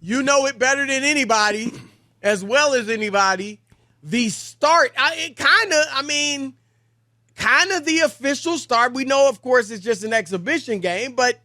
you know it better than anybody, as well as anybody. The start, kind of the official start. We know, of course, it's just an exhibition game, but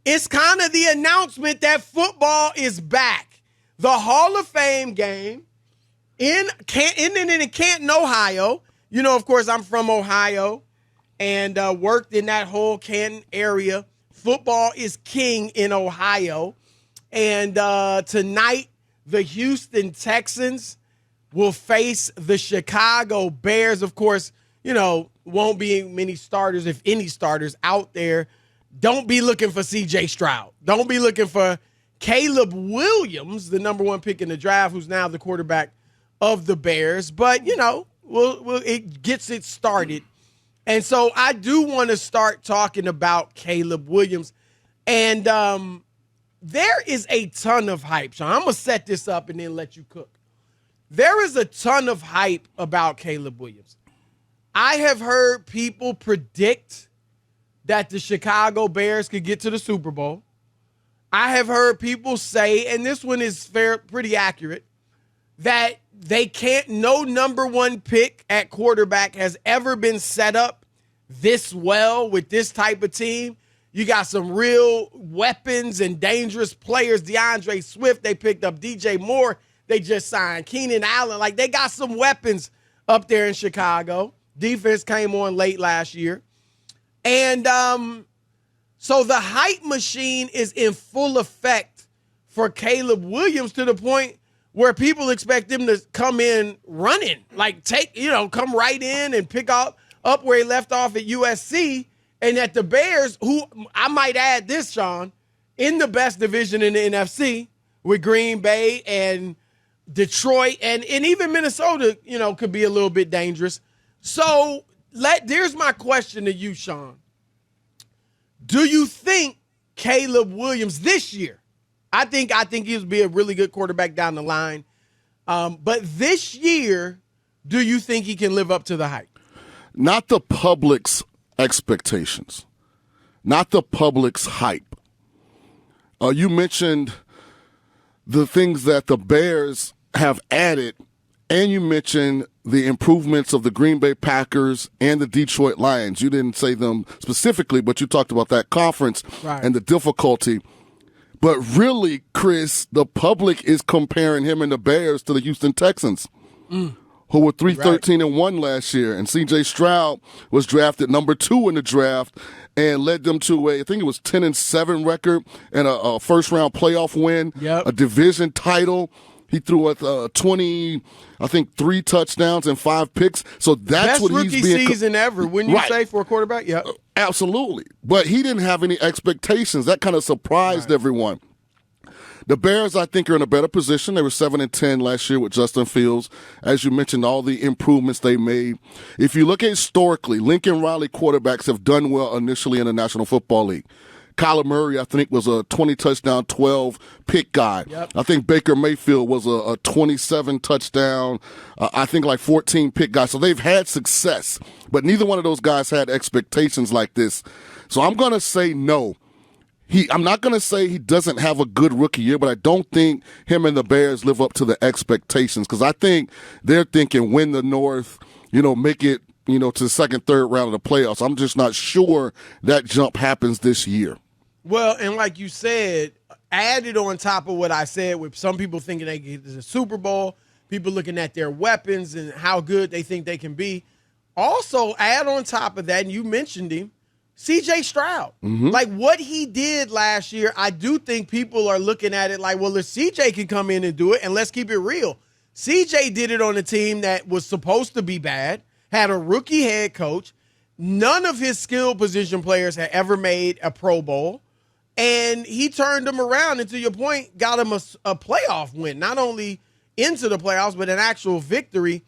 it's kind of the announcement that football is back. The Hall of Fame game in Canton, Ohio. You know, of course, I'm from Ohio and worked in that whole Canton area. Football is king in Ohio. And tonight, the Houston Texans will face the Chicago Bears. Of course, you know, won't be many starters, if any starters, out there. Don't be looking for C.J. Stroud. Don't be looking for Caleb Williams, the number 1 pick in the draft, who's now the quarterback of the Bears. But, you know, it gets it started. And so I do want to start talking about Caleb Williams. And there is a ton of hype, Sean. I'm going to set this up and then let you cook. There is a ton of hype about Caleb Williams. I have heard people predict that the Chicago Bears could get to the Super Bowl. I have heard people say, and this one is pretty accurate, that no number 1 pick at quarterback has ever been set up this well with this type of team. You got some real weapons and dangerous players. DeAndre Swift, they picked up DJ Moore. They just signed Keenan Allen. Like, they got some weapons up there in Chicago. Defense came on late last year. And so the hype machine is in full effect for Caleb Williams to the point where people expect him to come in running, like come right in and pick up where he left off at USC. And that the Bears, who I might add this, Sean, in the best division in the NFC with Green Bay and Detroit and even Minnesota, you know, could be a little bit dangerous. So there's my question to you, Sean. Do you think Caleb Williams this year, I think he'll be a really good quarterback down the line, but this year, do you think he can live up to the hype? Not the public's expectations, not the public's hype. You mentioned the things that the Bears have added, and you mentioned the improvements of the Green Bay Packers and the Detroit Lions. You didn't say them specifically, but you talked about that conference and the difficulty. But really, Chris, the public is comparing him and the Bears to the Houston Texans, who were 3-13-1 last year. And C.J. Stroud was drafted number 2 in the draft and led them to I think it was 10-7 record and a first-round playoff win, a division title. He threw 3 touchdowns and 5 picks. So that's best what rookie he's being season ever, wouldn't you say, for a quarterback? Yeah, absolutely. But he didn't have any expectations. That kind of surprised everyone. The Bears, I think, are in a better position. They were 7-10 last year with Justin Fields. As you mentioned, all the improvements they made. If you look at historically, Lincoln Riley quarterbacks have done well initially in the National Football League. Kyler Murray, I think, was a 20-touchdown, 12-pick guy. I think Baker Mayfield was a 27-touchdown, I think like 14-pick guy. So they've had success, but neither one of those guys had expectations like this. So I'm going to say no. I'm not going to say he doesn't have a good rookie year, but I don't think him and the Bears live up to the expectations because I think they're thinking win the North, make it, to the second, third round of the playoffs. I'm just not sure that jump happens this year. Well, and like you said, added on top of what I said, with some people thinking they get to the Super Bowl, people looking at their weapons and how good they think they can be. Also, add on top of that, and you mentioned him, C.J. Stroud. Like what he did last year, I do think people are looking at it like, well, if C.J. can come in and do it, and let's keep it real. C.J. did it on a team that was supposed to be bad, had a rookie head coach. None of his skill position players had ever made a Pro Bowl. And he turned them around, and to your point, got him a playoff win, not only into the playoffs, but an actual victory.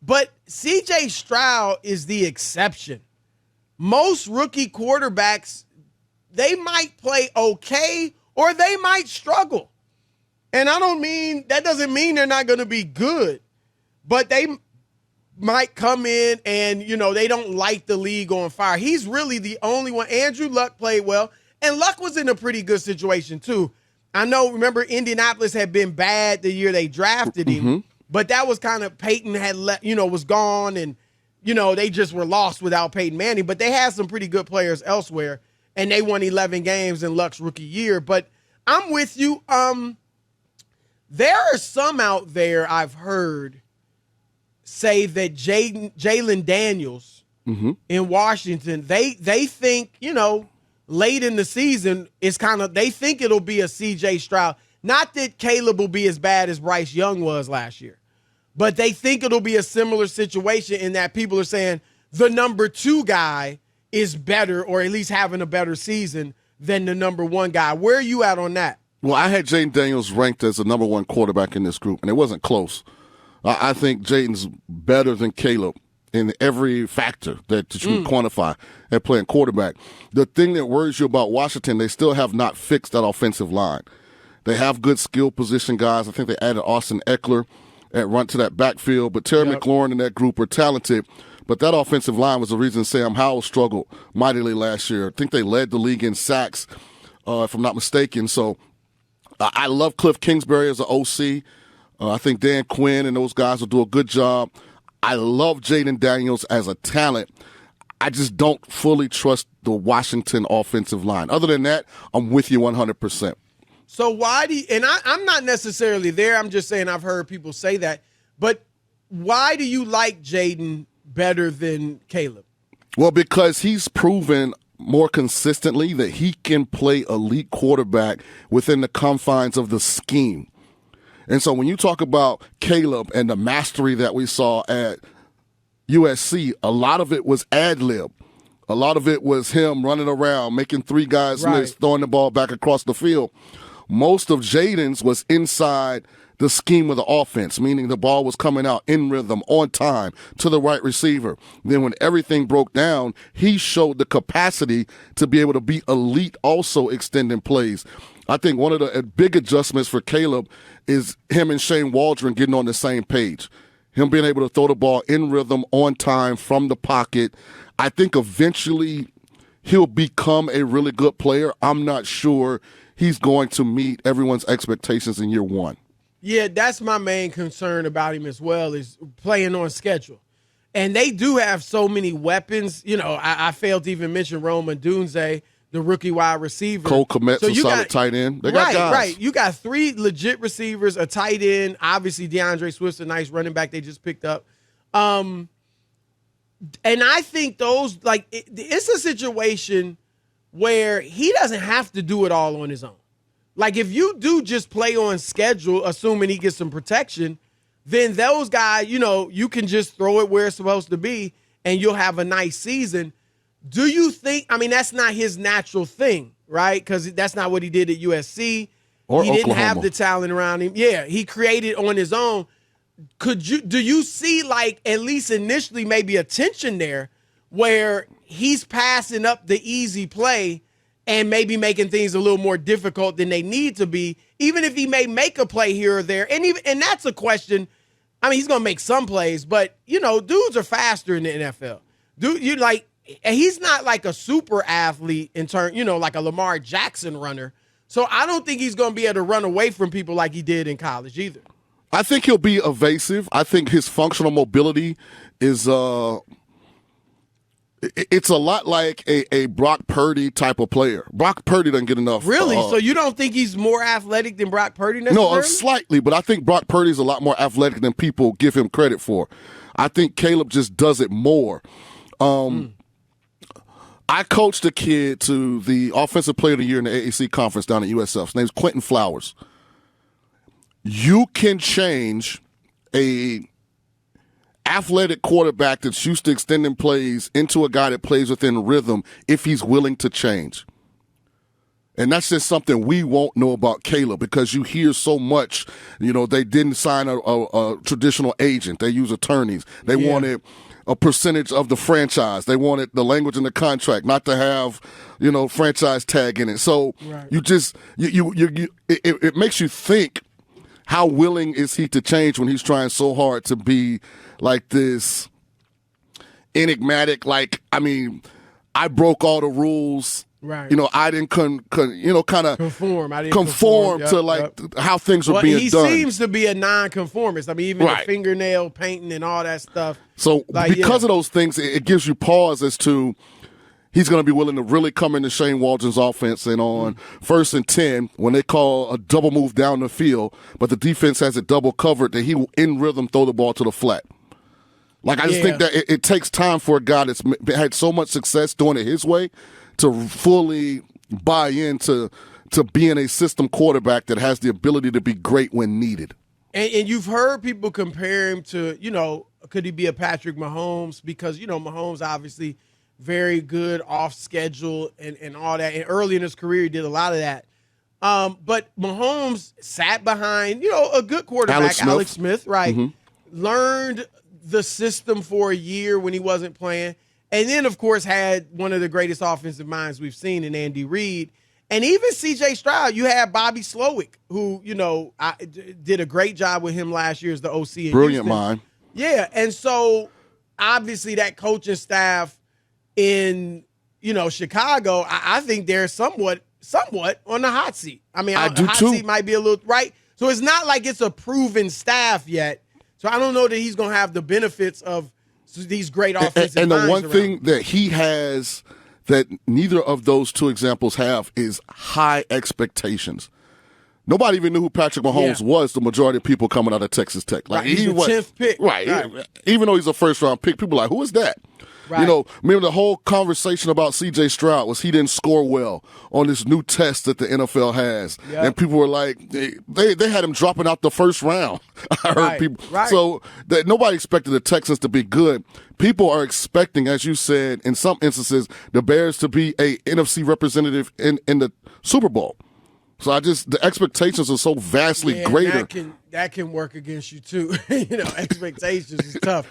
But C.J. Stroud is the exception. Most rookie quarterbacks, they might play okay or they might struggle. And that doesn't mean they're not going to be good, but they might come in and, they don't light the league on fire. He's really the only one. Andrew Luck played well. And Luck was in a pretty good situation, too. I know, remember, Indianapolis had been bad the year they drafted him, but that was kind of Peyton had was gone, and they just were lost without Peyton Manning. But they had some pretty good players elsewhere, and they won 11 games in Luck's rookie year. But I'm with you. There are some out there I've heard say that Jayden Daniels in Washington, they think, late in the season, they think it'll be a C.J. Stroud. Not that Caleb will be as bad as Bryce Young was last year, but they think it'll be a similar situation in that people are saying the number 2 guy is better, or at least having a better season than the number 1 guy. Where are you at on that? Well, I had Jayden Daniels ranked as the number 1 quarterback in this group, and it wasn't close. I think Jayden's better than Caleb in every factor that you can quantify at playing quarterback. The thing that worries you about Washington, they still have not fixed that offensive line. They have good skill position guys. I think they added Austin Eckler at run to that backfield, but Terry McLaurin and that group are talented. But that offensive line was the reason Sam Howell struggled mightily last year. I think they led the league in sacks, if I'm not mistaken. So I love Cliff Kingsbury as an OC. I think Dan Quinn and those guys will do a good job. I love Jayden Daniels as a talent. I just don't fully trust the Washington offensive line. Other than that, I'm with you 100%. So why do you, and I'm not necessarily there, I'm just saying I've heard people say that, but why do you like Jayden better than Caleb? Well, because he's proven more consistently that he can play elite quarterback within the confines of the scheme. And so when you talk about Caleb and the mastery that we saw at USC, a lot of it was ad-lib. A lot of it was him running around, making 3 guys miss, throwing the ball back across the field. Most of Jayden's was inside the scheme of the offense, meaning the ball was coming out in rhythm, on time, to the right receiver. Then when everything broke down, he showed the capacity to be able to be elite, also extending plays. I think one of the big adjustments for Caleb is him and Shane Waldron getting on the same page. Him being able to throw the ball in rhythm, on time, from the pocket. I think eventually he'll become a really good player. I'm not sure he's going to meet everyone's expectations in year 1. Yeah, that's my main concern about him as well, is playing on schedule. And they do have so many weapons. I failed to even mention Rome Odunze, the rookie wide receiver. Cole Kmet's a solid tight end. They got guys. Right. You got 3 legit receivers, a tight end. Obviously, DeAndre Swift's a nice running back they just picked up. And I think those, it's a situation where he doesn't have to do it all on his own. Like, if you do just play on schedule, assuming he gets some protection, then those guys, you can just throw it where it's supposed to be, and you'll have a nice season. Do you think, that's not his natural thing, right? Because that's not what he did at USC. Or he Oklahoma. didn't have the talent around him. Yeah, he created on his own. Do you see, at least initially, maybe a tension there where he's passing up the easy play and maybe making things a little more difficult than they need to be, even if he may make a play here or there? And that's a question. He's going to make some plays, but, dudes are faster in the NFL. He's not like a super athlete in turn, like a Lamar Jackson runner. So I don't think he's going to be able to run away from people like he did in college either. I think he'll be evasive. I think his functional mobility is it's a lot like a Brock Purdy type of player. Brock Purdy doesn't get enough. Really? So you don't think he's more athletic than Brock Purdy necessarily? No, slightly, but I think Brock Purdy's a lot more athletic than people give him credit for. I think Caleb just does it more. I coached a kid to the Offensive Player of the Year in the AAC conference down at USF. His name's Quentin Flowers. You can change a athletic quarterback that's used to extending plays into a guy that plays within rhythm if he's willing to change. And that's just something we won't know about Caleb, because you hear so much, they didn't sign a traditional agent. They use attorneys. They wanted a percentage of the franchise. They wanted the language in the contract not to have, franchise tag in it. So you just, it makes you think, how willing is he to change when he's trying so hard to be like this enigmatic, I broke all the rules, Right. I didn't kind of conform. I didn't conform Yep, to like yep. how things were being done. He seems to be a non-conformist. I mean, even Right. the fingernail painting and all that stuff. So because of those things, it gives you pause as to he's going to be willing to really come into Shane Waldron's offense and on 1st and 10 when they call a double move down the field, but the defense has it double covered, that he will in rhythm throw the ball to the flat. Like, I just think that it takes time for a guy that's had so much success doing it his way to fully buy into being a system quarterback that has the ability to be great when needed. And you've heard people compare him to, could he be a Patrick Mahomes? Because, Mahomes obviously very good off schedule and all that. And early in his career, he did a lot of that. But Mahomes sat behind, a good quarterback, Alex Smith, right? Mm-hmm. Learned the system for a year when he wasn't playing. And then, of course, had one of the greatest offensive minds we've seen in Andy Reid. And even C.J. Stroud, you had Bobby Slowick, who, I did a great job with him last year as the OC in Brilliant Houston. mind. Yeah, and so obviously that coaching staff in, Chicago, I think they're somewhat on the hot seat. I mean, the hot seat might be a little, right? So it's not like it's a proven staff yet. So I don't know that he's going to have the benefits of these great offensive and the minds one around thing that he has that neither of those two examples have is high expectations. Nobody even knew who Patrick Mahomes was, the majority of people coming out of Texas Tech. Like, he's the 10th pick. Right. Even though he's a first-round pick, people are like, who is that? Right. Remember the whole conversation about C.J. Stroud was he didn't score well on this new test that the NFL has. Yep. And people were like, they had him dropping out the first round. I heard people. Right. So that nobody expected the Texans to be good. People are expecting, as you said, in some instances, the Bears to be a NFC representative in the Super Bowl. So the expectations are so vastly greater. That can work against you too. Expectations is tough.